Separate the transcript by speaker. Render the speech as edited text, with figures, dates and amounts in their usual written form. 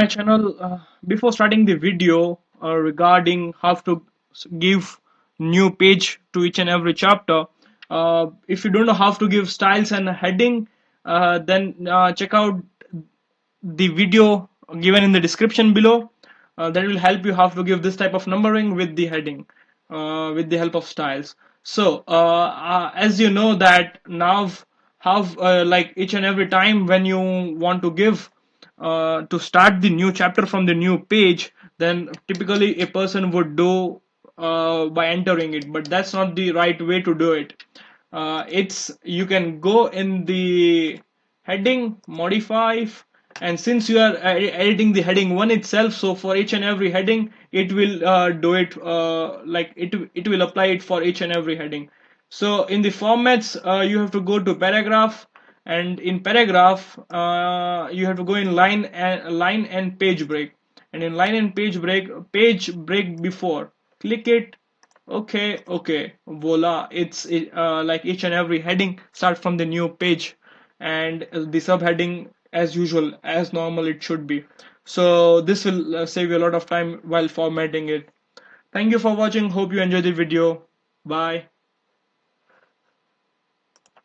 Speaker 1: my channel. Before starting the video regarding how to give new page to each and every chapter, if you don't know how to give styles and heading, then check out the video given in the description below. That will help you how to give this type of numbering with the heading, with the help of styles. So as you know that now have like each and every time when you want to give to start the new chapter from the new page, then typically a person would do by entering it, but that's not the right way to do it. It's you can go in the heading, modify, and since you are editing the heading one itself, so for each and every heading it will do it like it will apply it for each and every heading. So in the formats, you have to go to paragraph, and in paragraph you have to go in line and page break, and in line and page break before, click it. Okay, voila, it's like each and every heading start from the new page, and the subheading as usual, as normal it should be. So this will save you a lot of time while formatting it. Thank you for watching, hope you enjoyed the video. Bye.